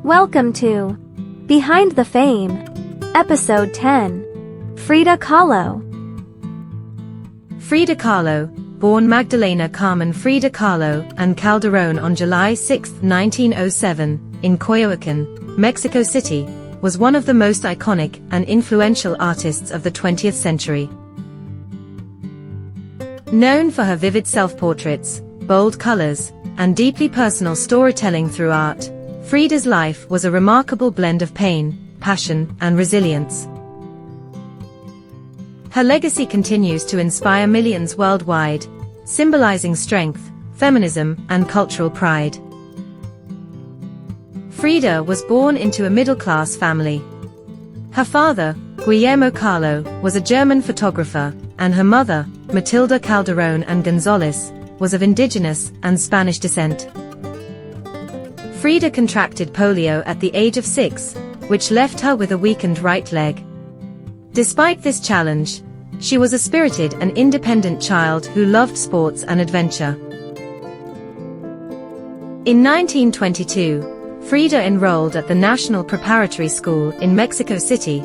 Welcome to Behind the Fame, Episode 10. Frida Kahlo. Frida Kahlo, born Magdalena Carmen Frida Kahlo and Calderón on July 6, 1907, in Coyoacán, Mexico City, was one of the most iconic and influential artists of the 20th century. Known for her vivid self-portraits, bold colors, and deeply personal storytelling through art, Frida's life was a remarkable blend of pain, passion, and resilience. Her legacy continues to inspire millions worldwide, symbolizing strength, feminism, and cultural pride. Frida was born into a middle-class family. Her father, Guillermo Kahlo, was a German photographer, and her mother, Matilda Calderón and González, was of indigenous and Spanish descent. Frida contracted polio at the age of 6, which left her with a weakened right leg. Despite this challenge, she was a spirited and independent child who loved sports and adventure. In 1922, Frida enrolled at the National Preparatory School in Mexico City,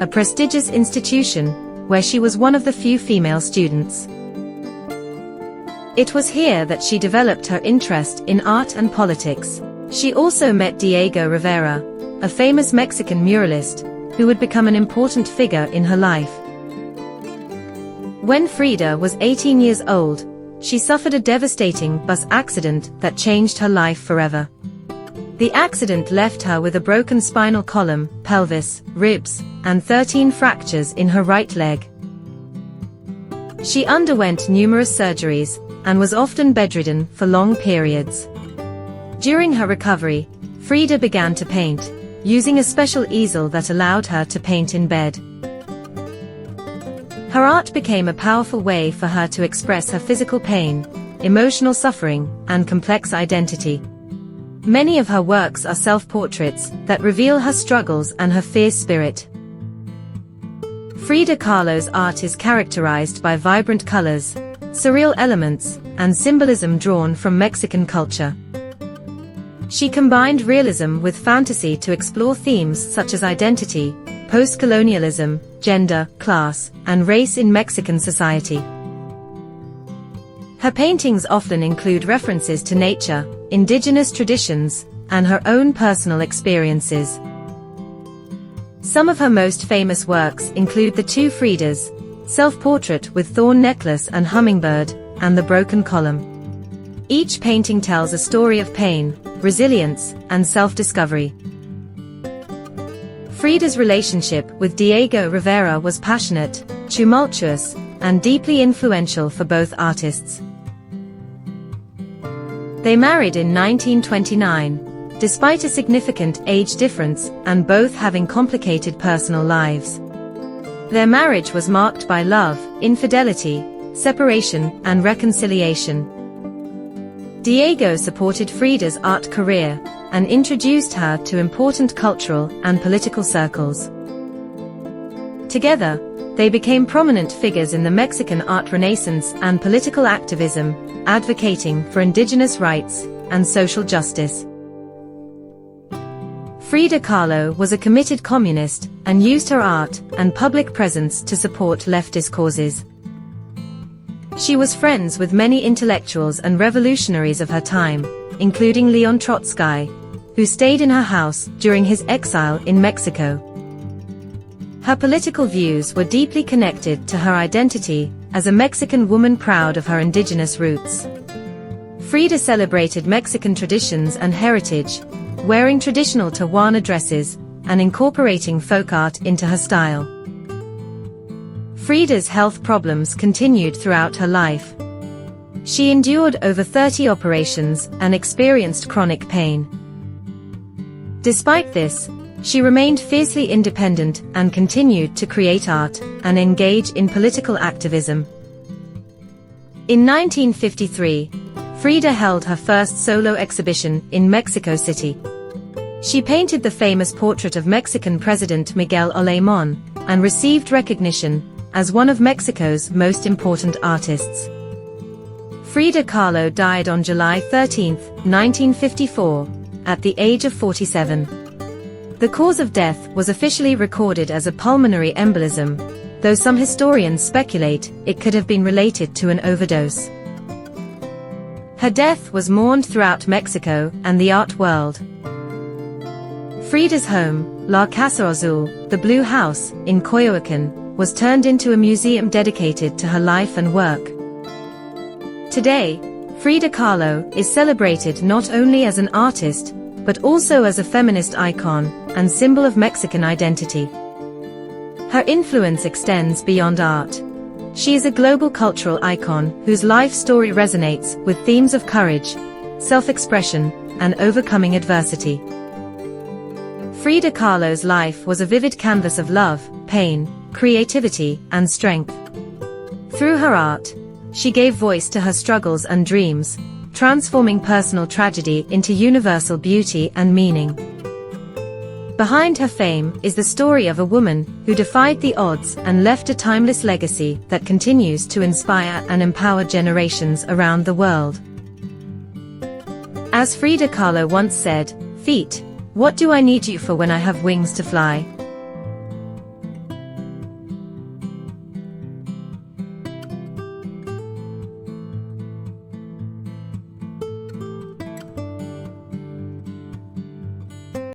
a prestigious institution where she was one of the few female students. It was here that she developed her interest in art and politics. She also met Diego Rivera, a famous Mexican muralist, who would become an important figure in her life. When Frida was 18 years old, she suffered a devastating bus accident that changed her life forever. The accident left her with a broken spinal column, pelvis, ribs, and 13 fractures in her right leg. She underwent numerous surgeries, and was often bedridden for long periods. During her recovery, Frida began to paint, using a special easel that allowed her to paint in bed. Her art became a powerful way for her to express her physical pain, emotional suffering, and complex identity. Many of her works are self-portraits that reveal her struggles and her fierce spirit. Frida Kahlo's art is characterized by vibrant colors, surreal elements, and symbolism drawn from Mexican culture. She combined realism with fantasy to explore themes such as identity, post-colonialism, gender, class, and race in Mexican society. Her paintings often include references to nature, indigenous traditions, and her own personal experiences. Some of her most famous works include the two Fridas, Self-Portrait with Thorn Necklace and Hummingbird, and The Broken Column. Each painting tells a story of pain, resilience, and self-discovery. Frida's relationship with Diego Rivera was passionate, tumultuous, and deeply influential for both artists. They married in 1929, despite a significant age difference and both having complicated personal lives. Their marriage was marked by love, infidelity, separation, and reconciliation. Diego supported Frida's art career and introduced her to important cultural and political circles. Together, they became prominent figures in the Mexican art renaissance and political activism, advocating for indigenous rights and social justice. Frida Kahlo was a committed communist and used her art and public presence to support leftist causes. She was friends with many intellectuals and revolutionaries of her time, including Leon Trotsky, who stayed in her house during his exile in Mexico. Her political views were deeply connected to her identity as a Mexican woman proud of her indigenous roots. Frida celebrated Mexican traditions and heritage, wearing traditional Tijuana dresses and incorporating folk art into her style. Frida's health problems continued throughout her life. She endured over 30 operations and experienced chronic pain. Despite this, she remained fiercely independent and continued to create art and engage in political activism. In 1953, Frida held her first solo exhibition in Mexico City. She painted the famous portrait of Mexican President Miguel Alemán and received recognition as one of Mexico's most important artists. Frida Kahlo died on July 13, 1954, at the age of 47. The cause of death was officially recorded as a pulmonary embolism, though some historians speculate it could have been related to an overdose. Her death was mourned throughout Mexico and the art world. Frida's home, La Casa Azul, the Blue House, in Coyoacán, was turned into a museum dedicated to her life and work. Today, Frida Kahlo is celebrated not only as an artist, but also as a feminist icon and symbol of Mexican identity. Her influence extends beyond art. She is a global cultural icon whose life story resonates with themes of courage, self-expression, and overcoming adversity. Frida Kahlo's life was a vivid canvas of love, pain, creativity, and strength. Through her art, she gave voice to her struggles and dreams, transforming personal tragedy into universal beauty and meaning. Behind her fame is the story of a woman who defied the odds and left a timeless legacy that continues to inspire and empower generations around the world. As Frida Kahlo once said, "Feet, what do I need you for when I have wings to fly?"